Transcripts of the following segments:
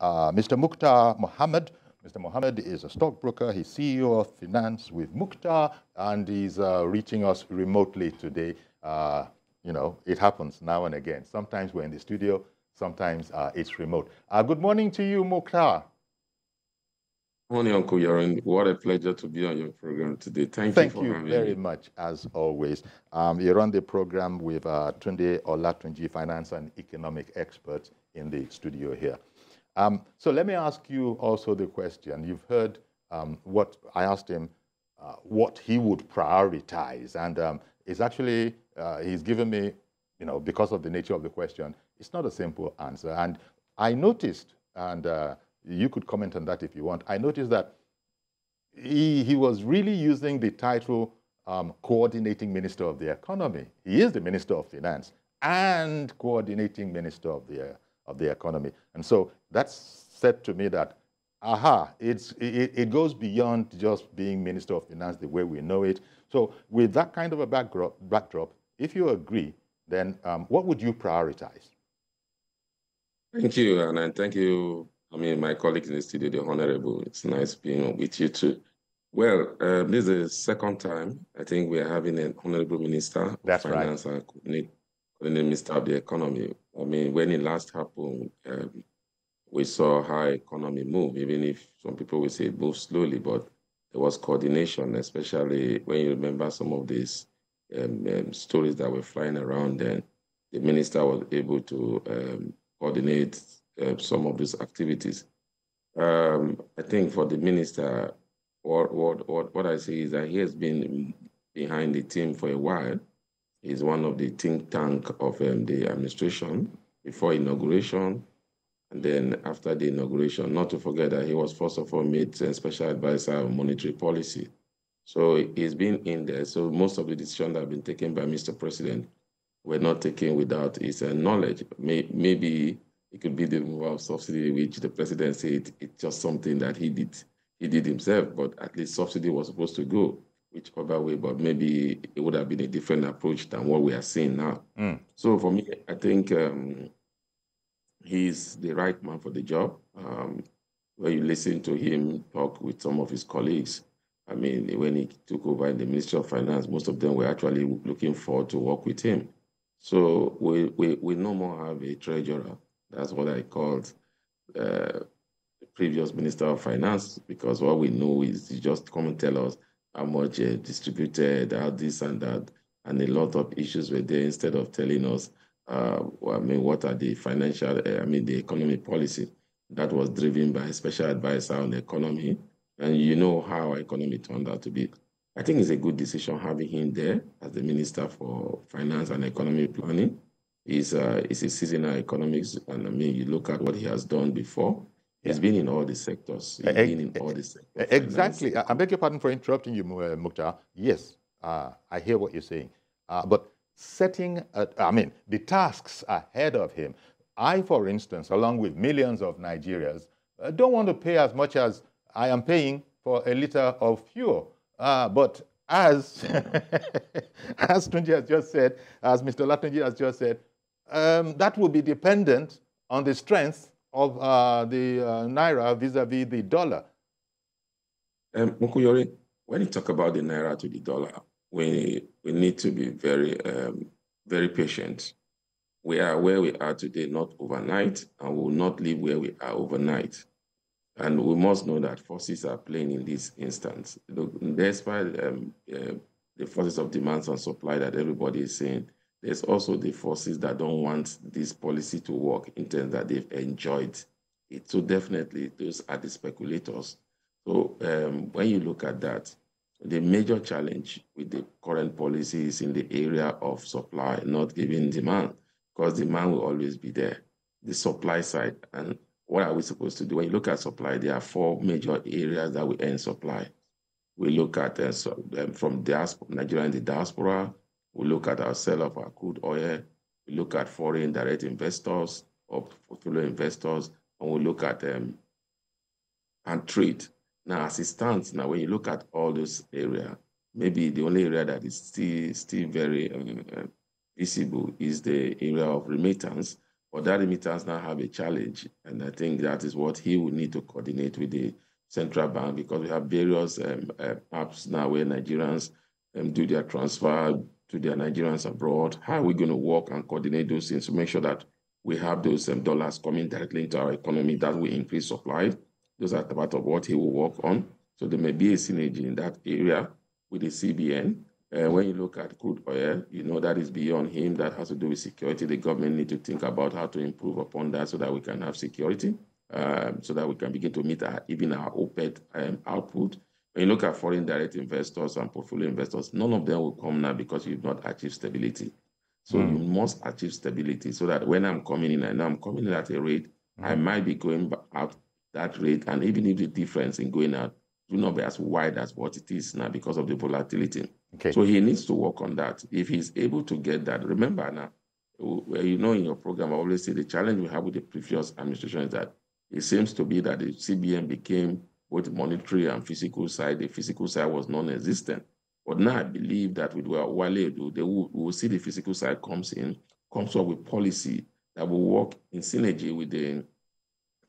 Mr. Mukhtar Mohammed. Mr. Mohammed is a stockbroker. He's CEO of Finance with Mukhtar, and he's reaching us remotely today. You know, it happens now and again. Sometimes we're in the studio, sometimes it's remote. Good morning to you, Mukhtar. Morning, Uncle Yorin. What a pleasure to be on your program today. Thank you for having me. Thank you very much, as always. You're on the program with Tunde Olatunji, finance and economic experts in the studio here. So let me ask you also the question. You've heard what I asked him, what he would prioritize. And it's actually, he's given me, you know, because of the nature of the question, it's not a simple answer. And I noticed, and you could comment on that if you want, I noticed that he was really using the title Coordinating Minister of the Economy. He is the Minister of Finance and Coordinating Minister of the Economy. And so that's said to me that, it goes beyond just being Minister of Finance the way we know it. So with that kind of a backdrop, if you agree, then what would you prioritize? Thank you, and thank you. I mean, my colleagues in the studio, the Honorable. It's nice being with you too. Well, this is the second time I think we are having an Honorable Minister of Finance and Coordinating Minister of the Economy. I mean, when it last happened, we saw how economy move, even if some people will say it moved slowly, but there was coordination, especially when you remember some of these stories that were flying around then. The minister was able to coordinate some of these activities. I think for the minister, what I see is that he has been behind the team for a while. He's one of the think tank of the administration before inauguration. And then after the inauguration, not to forget that he was first of all made special advisor on monetary policy. So he's been in there. So most of the decisions that have been taken by Mr. President were not taken without his knowledge. Maybe it could be the removal of subsidy, which the president said it's just something that he did himself, but at least subsidy was supposed to go which other way, but maybe it would have been a different approach than what we are seeing now. So for me, I think he's the right man for the job. When you listen to him talk with some of his colleagues, I mean, when he took over in the Ministry of Finance, most of them were actually looking forward to work with him. So we no more have a treasurer. That's what I called the previous Minister of Finance, because what we know is he just come and tell us how much distributed, how this and that, and a lot of issues were there instead of telling us, I mean, what are the financial, the economy policy that was driven by a special advisor on the economy. And you know how our economy turned out to be. I think it's a good decision having him there as the Minister for Finance and Economic Planning. He's a seasonal economics, and I mean, you look at what he has done before. He's been in all the sectors. He's been in all the sectors. Exactly. I beg your pardon for interrupting you, Mukhtar. Yes, I hear what you're saying. But setting, the tasks ahead of him, I, for instance, along with millions of Nigerians, don't want to pay as much as I am paying for a liter of fuel. But as as Tunji has just said, as Mr. Olatunji has just said, that will be dependent on the strength of the naira vis-a-vis the dollar. Mukuyori, when you talk about the naira to the dollar, we need to be very, very patient. We are where we are today, not overnight, and we will not live where we are overnight. And we must know that forces are playing in this instance. Despite the forces of demand and supply that everybody is saying, there's also the forces that don't want this policy to work in terms that they've enjoyed it. So definitely, those are the speculators. So when you look at that, the major challenge with the current policy is in the area of supply, not giving demand, because demand will always be there. The supply side, and what are we supposed to do? When you look at supply, there are four major areas that we earn supply. We look at from Nigeria and the diaspora. We look at our sale of our crude oil. We look at foreign direct investors or portfolio investors, and we look at and trade. Now, as it stands, now when you look at all those areas, maybe the only area that is still very visible is the area of remittance. But that remittance now have a challenge. And I think that is what he will need to coordinate with the central bank, because we have various apps now where Nigerians do their transfer to their Nigerians abroad. How are we going to work and coordinate those things to make sure that we have those dollars coming directly into our economy that will increase supply? Those are part of what he will work on. So there may be a synergy in that area with the CBN. When you look at crude oil, you know that is beyond him. That has to do with security. The government need to think about how to improve upon that so that we can have security, so that we can begin to meet even our OPEC output. When you look at foreign direct investors and portfolio investors, none of them will come now because you've not achieved stability. So you must achieve stability so that when I'm coming in, and I'm coming in at a rate, I might be going out that rate, and even if the difference in going out do not be as wide as what it is now because of the volatility. Okay. So he needs to work on that. If he's able to get that, remember now, you know, in your program, I always say the challenge we have with the previous administration is that it seems to be that the CBN became both monetary and physical side. The physical side was non-existent. But now I believe that with Wale Edun, we will see the physical side comes up with policy that will work in synergy with the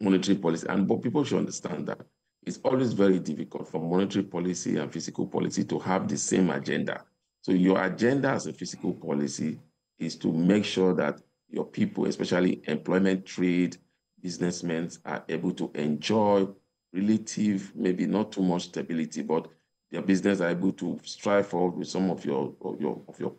monetary policy. But people should understand that it's always very difficult for monetary policy and physical policy to have the same agenda. So your agenda as a physical policy is to make sure that your people, especially employment, trade, businessmen, are able to enjoy relative, maybe not too much stability, but their business are able to strive forward with some of your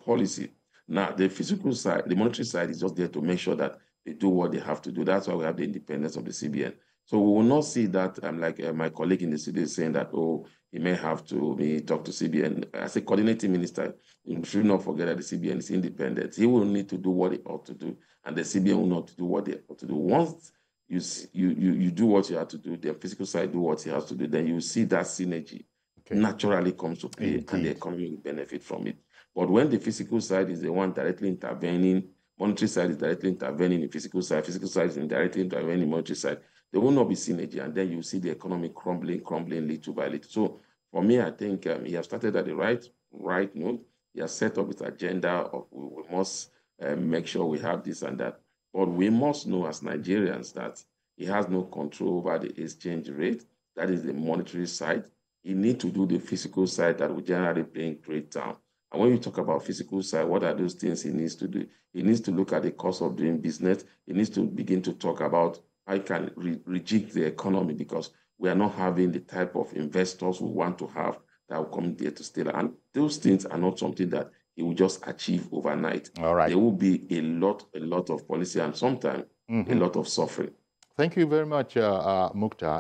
policy. Now, the physical side, the monetary side is just there to make sure that they do what they have to do. That's why we have the independence of the CBN. So we will not see that, like my colleague in the city is saying that, oh, he may have to talk to CBN. As a coordinating minister, you should not forget that the CBN is independent. He will need to do what he ought to do, and the CBN will not do what they ought to do. Once you do what you have to do, the physical side do what he has to do, then you see that synergy naturally comes to play. Indeed. And the economy will benefit from it. But when the physical side is the one directly intervening, monetary side is directly intervening in physical side is indirectly intervening in monetary side, there will not be synergy, and then you see the economy crumbling little by little. So for me, I think he has started at the right note. He has set up his agenda of we must make sure we have this and that. But we must know as Nigerians that he has no control over the exchange rate. That is the monetary side. He needs to do the physical side that will generally bring trade down. And when you talk about physical side, what are those things he needs to do? He needs to look at the cost of doing business. He needs to begin to talk about how he can rejig the economy, because we are not having the type of investors we want to have that will come there to stay. And those things are not something that he will just achieve overnight. All right. There will be a lot of policy and sometimes a lot of suffering. Thank you very much, Mukhtar.